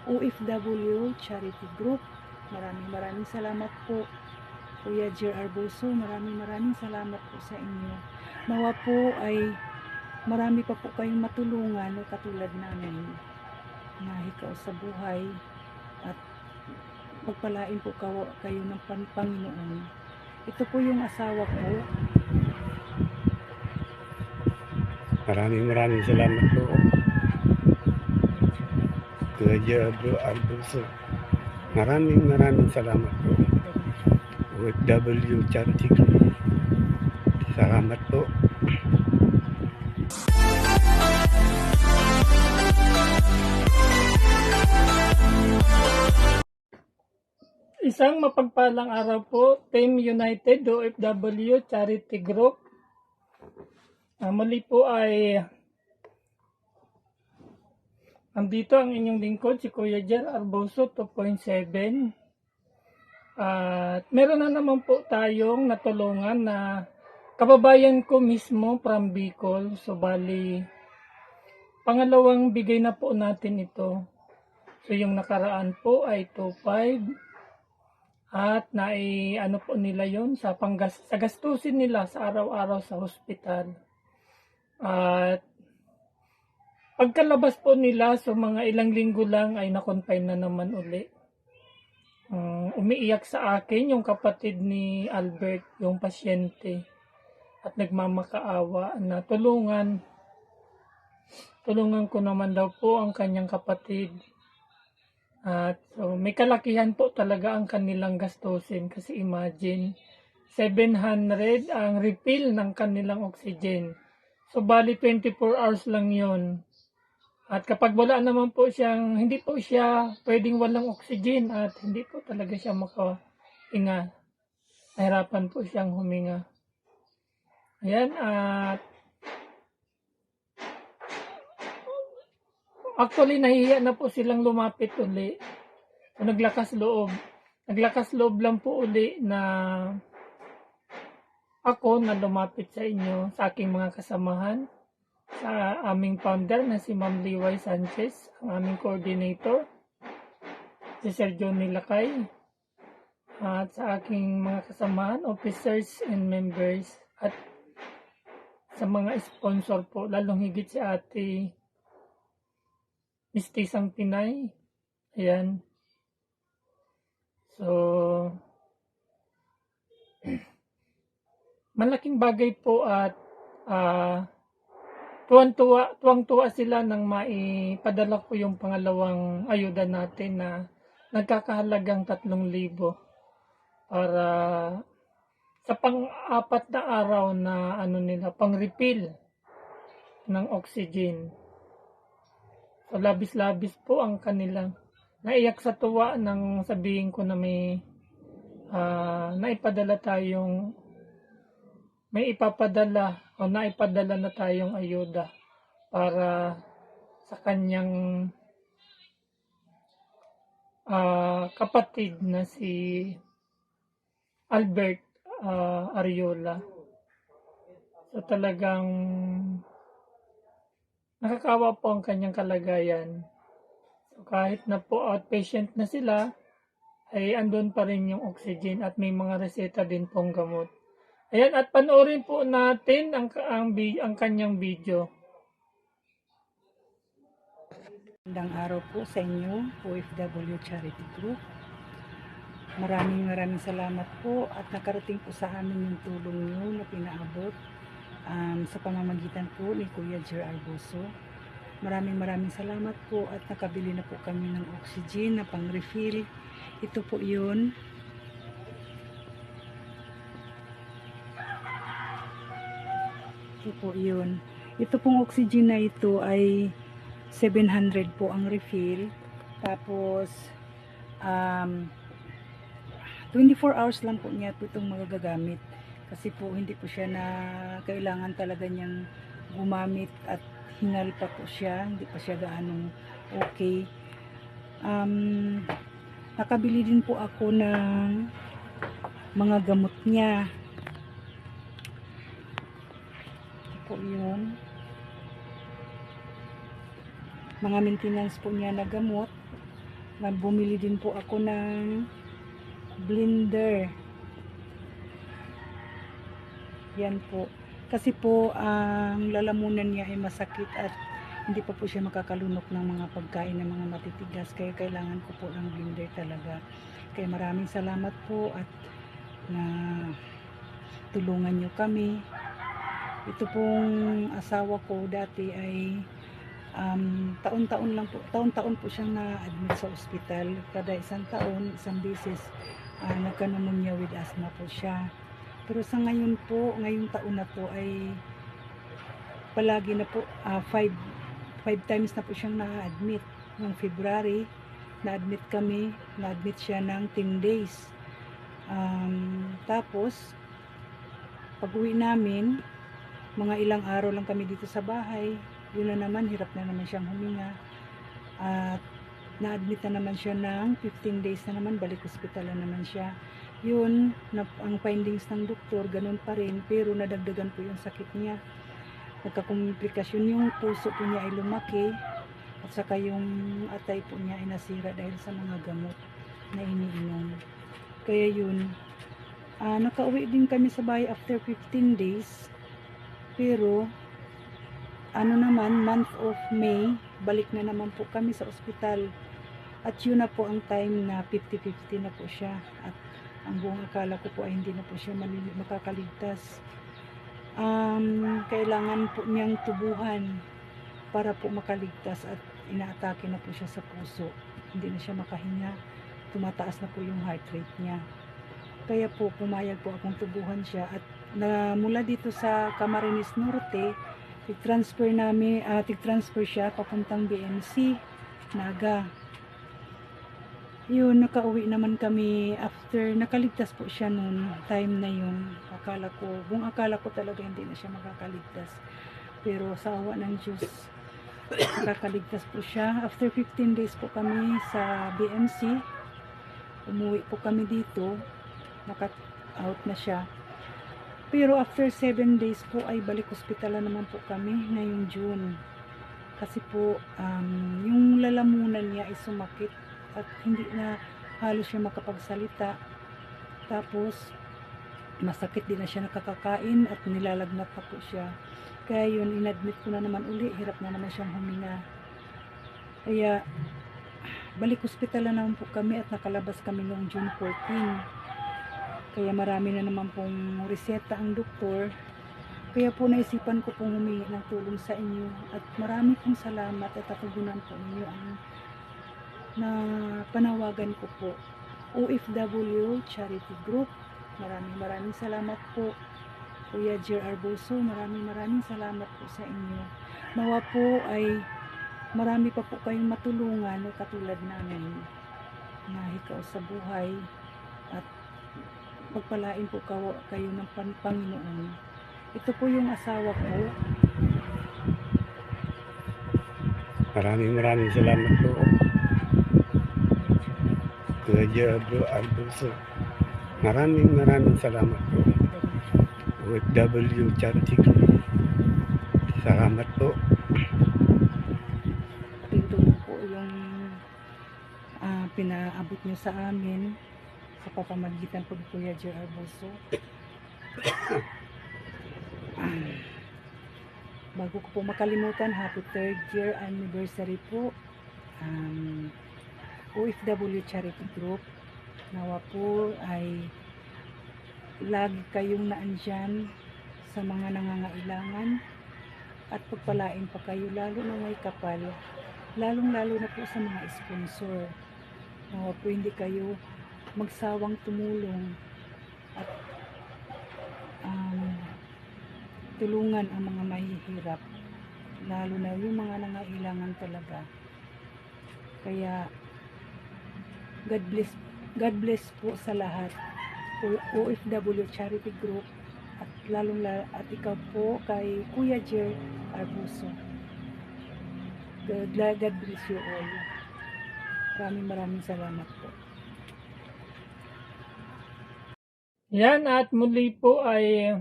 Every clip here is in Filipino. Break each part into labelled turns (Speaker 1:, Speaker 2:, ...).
Speaker 1: OFW Charity Group. Maraming salamat po, Kuya Jer Arboso. Maraming salamat po sa inyo. Nawa po ay marami pa po kayong matulungan na katulad namin na hikaw sa buhay at pagpalain po kayo ng Panginoon. Ito po yung asawa ko.
Speaker 2: Maraming salamat po, Kuya Jer Arboso. Maraming salamat po, OFW Charity Group. Salamat po.
Speaker 3: Isang mapagpalang araw po, Team United OFW Charity Group. Muli po ay andito ang inyong lingkod, si Kuya Jer Arboso 2.7. At meron na naman po tayong natulungan na kababayan ko mismo from Bicol. So bali, pangalawang bigay na po natin ito. So yung nakaraan po ay 2.5. At ano po nila yon sa gastusin nila sa araw-araw sa hospital. At pagkalabas po nila, so mga ilang linggo lang ay na-confine na naman uli. Umiiyak sa akin yung kapatid ni Albert, yung pasyente. At nagmamakaawa na tulungan ko naman daw po ang kanyang kapatid. At so, may kalakihan po talaga ang kanilang gastusin kasi imagine 700 ang refill ng kanilang oxygen. So bali 24 hours lang yon. At kapag wala naman po siyang, hindi po siya pwedeng walang oxygen at hindi po talaga siya makahinga. Nahirapan po siyang huminga. Ayan, at actually, nahihiya na po silang lumapit uli. So, naglakas loob. Naglakas loob lang po uli na ako na lumapit sa inyo, sa aking mga kasamahan, sa aming founder na si Ma'am Liway Sanchez, ang aming coordinator, si Sir Johnny Lakay, at sa aking mga kasamahan, officers and members, at sa mga sponsor po, lalong higit si Ate Mistisang Pinay. Ayan. So, malaking bagay po at tuwang-tuwa sila nang maipadala ko yung pangalawang ayuda natin na nagkakahalagang 3,000 para sa pang-apat na araw na pang-refill ng oxygen. So, labis-labis po ang kanilang naiyak sa tuwa nang sabihin ko na may naipadala na tayong ayuda para sa kanyang kapatid na si Albert Ariola. So talagang nakakawa po ang kanyang kalagayan. So, kahit na po outpatient na sila, ay andun pa rin yung oxygen at may mga reseta din pong gamot. Ayan, at panoorin po natin ang kanyang video.
Speaker 1: Magandang araw po sa inyo, OFW Charity Group. Maraming salamat po at nakarating po sa amin yung tulong nyo na pinaabot sa pamamagitan po ni Kuya Jer Arboso. Maraming salamat po at nakabili na po kami ng oxygen na pang-refill. Ito po yun. Ito po yun. Ito pong oxygen na ito ay 700 po ang refill. Tapos 24 hours lang po niya po itong magagamit. Kasi po hindi po siya na kailangan talaga niyang gumamit at hingal pa po siya, hindi pa siya gaanong okay. Nakabili din po ako ng mga gamot niya. Ito po yun. Mga maintenance po niya na gamot. Bumili din po ako ng blender. Yan po. Kasi po, ang lalamunan niya ay masakit at hindi pa po siya makakalunok ng mga pagkain ng mga matitigas. Kaya kailangan ko po ng blender talaga. Kaya maraming salamat po at na tulungan nyo kami. Ito pong asawa ko dati ay taon-taon po siyang na-admit sa ospital. Kada isang taon, isang beses, nagka-pneumonia with asthma po siya. Pero sa ngayon po, ngayong taon na po ay palagi na po, 5 times na po siyang na-admit. Noong February, na-admit siya ng 10 days. Tapos, pag uwi namin, mga ilang araw lang kami dito sa bahay, yun na naman, hirap na naman siyang huminga. At na-admit na naman siya ng 15 days na naman, balik ospital na naman siya. Yun, ang findings ng doktor, ganun pa rin, pero nadagdagan po yung sakit niya. Nagkakomplikasyon yung puso po niya ay lumaki, at saka yung atay po niya ay nasira dahil sa mga gamot na iniinom. Kaya yun, nakauwi din kami sa bahay after 15 days, pero month of May, balik na naman po kami sa ospital. At yun na po ang time na 50-50 na po siya. At ang buong akala ko po ay hindi na po siya makakaligtas. Kailangan po niyang tubuhan para po makaligtas at inaatake na po siya sa puso. Hindi na siya makahinga. Tumataas na po yung heart rate niya. Kaya po pumayag po akong tubuhan siya at mula dito sa Camarines Norte, tig-transfer siya papuntang BMC, Naga. Yun, nakauwi naman kami after, nakaligtas po siya noon, time na yun. Buong akala ko talaga hindi na siya makakaligtas. Pero sa awa ng Diyos, nakakaligtas po siya. After 15 days po kami sa BMC, umuwi po kami dito, naka-out na siya. Pero after 7 days po ay balik ospital na naman po kami ngayong June. Kasi po, yung lalamunan niya ay sumakit at hindi na halos siya makapagsalita. Tapos, masakit din na siya nakakakain at nilalagnat pa po siya. Kaya yun, inadmit ko na naman uli, hirap na naman siyang huminga. Kaya, balik ospital na naman po kami at nakalabas kami noong June 14. Kaya marami na naman pong reseta ang doktor. Kaya po naisipan ko pong humingi ng tulong sa inyo. At marami pong salamat at natugunan po ninyo ang na panawagan ko po. OFW Charity Group. Maraming salamat po. Kuya Jer Arboso, maraming salamat po sa inyo. Nawa po ay marami pa po kayong matulungan na katulad namin na hikaw sa buhay at pagpalain po kayo ng Panginoon. Ito po yung asawa ko.
Speaker 2: Maraming salamat po. Kuya Jer Arboso. Maraming salamat po. OFW Charity Group. Salamat po.
Speaker 1: Ito po yung pinaabot nyo sa amin sa pamamagitan po ni Kuya Jer Arboso. Bago ko po makalimutan, happy 3rd year anniversary po. OFW Charity Group. Nawa po ay lagi kayong naandyan sa mga nangangailangan at pagpalain pa kayo lalo na may kapal, lalong-lalo na po sa mga sponsor. Nawa po hindi kayo magsawang tumulong at tulungan ang mga mahihirap, lalo na yung mga nangailangan talaga. Kaya God bless po sa lahat. OFW Charity Group at at ikaw po kay Kuya Jer Arboso. God bless you all. Maraming salamat po.
Speaker 3: Yan, at muli po ay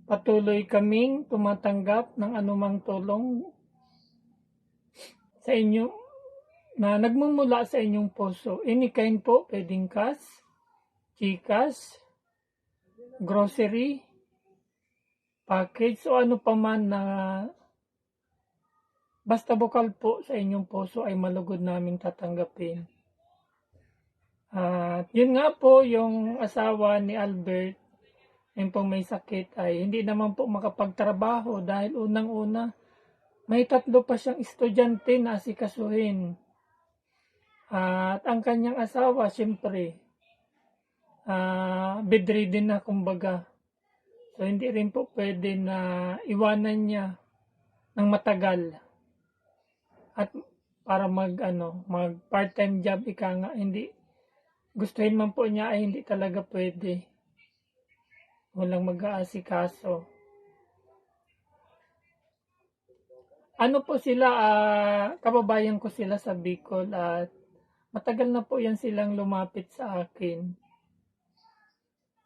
Speaker 3: patuloy kaming tumatanggap ng anumang tulong sa inyo na nagmumula sa inyong puso. Any kind po, pwedeng cash, GCash, grocery, package, o ano pa man na basta bukal po sa inyong puso ay malugod namin tatanggapin. At yun nga po, yung asawa ni Albert, yung pong may sakit, ay hindi naman po makapagtrabaho dahil unang-una, may 3 pa siyang estudyante na asikasuhin. At ang kanyang asawa, siyempre, bedridden na kumbaga. So, hindi rin po pwede na iwanan niya ng matagal. At para mag part-time job, ika nga, hindi, gustuhin man po niya ay hindi talaga pwede. Walang mag-aasikaso. Ano po sila, kababayan ko sila sa Bicol at matagal na po yan silang lumapit sa akin.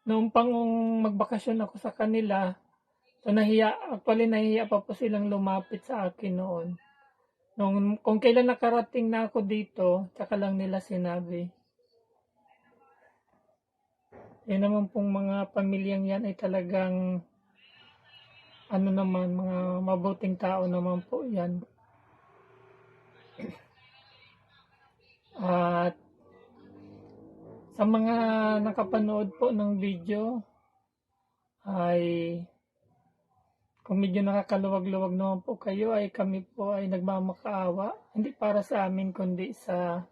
Speaker 3: Noong magbakasyon ako sa kanila, so nahiya pa po silang lumapit sa akin noon. Kung kailan nakarating na ako dito, tsaka lang nila sinabi. Yan naman pong mga pamilyang yan ay talagang mga mabuting tao naman po yan. At sa mga nakapanood po ng video ay kung medyo nakakaluwag-luwag naman po kayo ay kami po ay nagmamakaawa. Hindi para sa amin kundi sa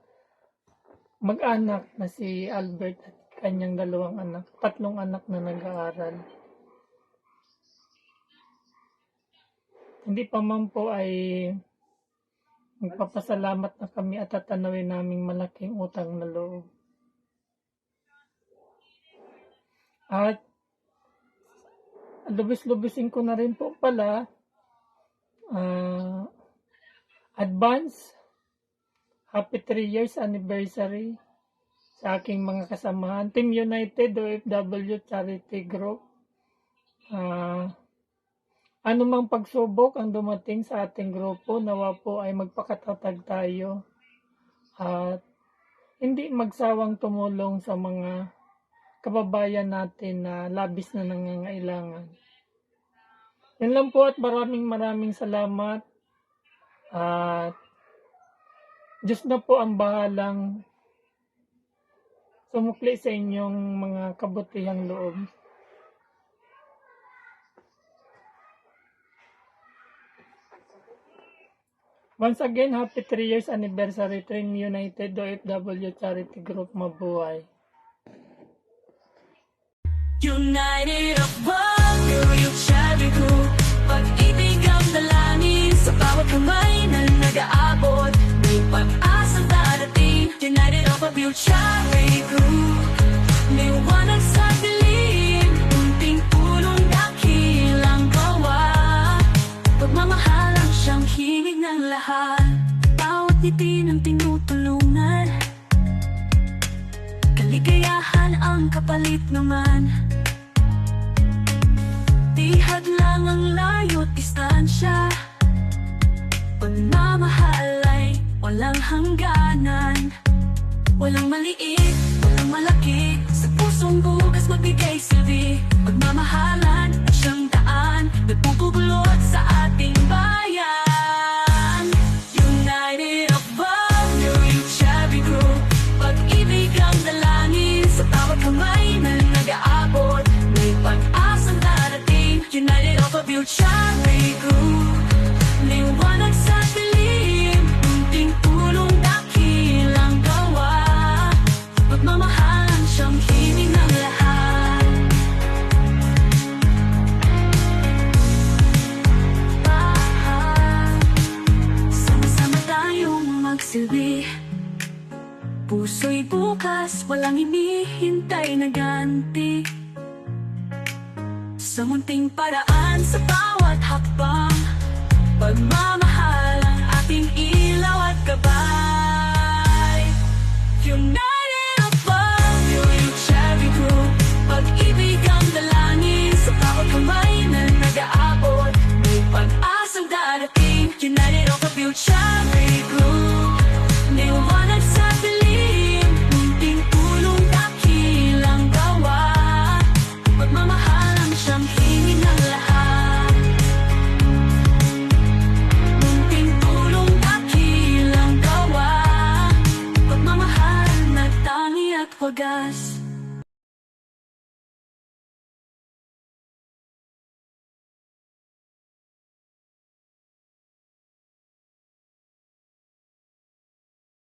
Speaker 3: mag-anak na si Albert at kanyang 2 anak, 3 anak na nag-aaral. Hindi pa man po ay magpapasalamat na kami at tatanawin naming malaking utang na loob. At lubis-lubisin ko na rin po pala advance happy 3 years anniversary sa aking mga kasamahan, Team United OFW Charity Group. Anumang pagsubok ang dumating sa ating grupo, nawa po ay magpakatatag tayo at hindi magsawang tumulong sa mga kababayan natin na labis na nangangailangan. Yan lang po at maraming salamat at Diyos na po ang bahalang sumukli sa inyong mga kabutihang loob. Once again, happy 3 years anniversary, Team United OFW Charity Group. Mabuhay!
Speaker 4: United of World Charity Group. Pag-ibig ang dalangin sa bawat kamay na nag-aabot. May pag-asang darating. United of World Charity Group. Liwanag sa dilim, unting tulong dakilang gawa. Pagmamahalang siyang hilig ng lahat. Bawat ngiti ng tinutulungan. Kaligayahan ang kapalit naman. Di hadlang ang layo't distansya. Pagmamahal ay walang hangganan. Walang maliit, walang malaki. Sa pusong bukas magbigay silbi. Pagmamahalan at siyang daan nagpupulot sa ating bayan. United of World Charity Group. Pag-ibig ang dalangin sa bawat kamay na nag-aabot. May pag-asang darating. United of World Charity Group. Liwanag sa dilim, unting tulong dakilang gawa. Pagmamahalan siyang hiling ng lahat. Sama-sama tayong magsilbi. Puso'y bukas, walang hinihintay na ganti. Sa munting paraan sa bawat hakbang. Pagmamahal ang ating ilaw at gabay. United of World Charity Group. Pag-ibig ang dalangin sa bawat kamay na nag-aabot. May pag-asang darating. United of World Charity Group. wagas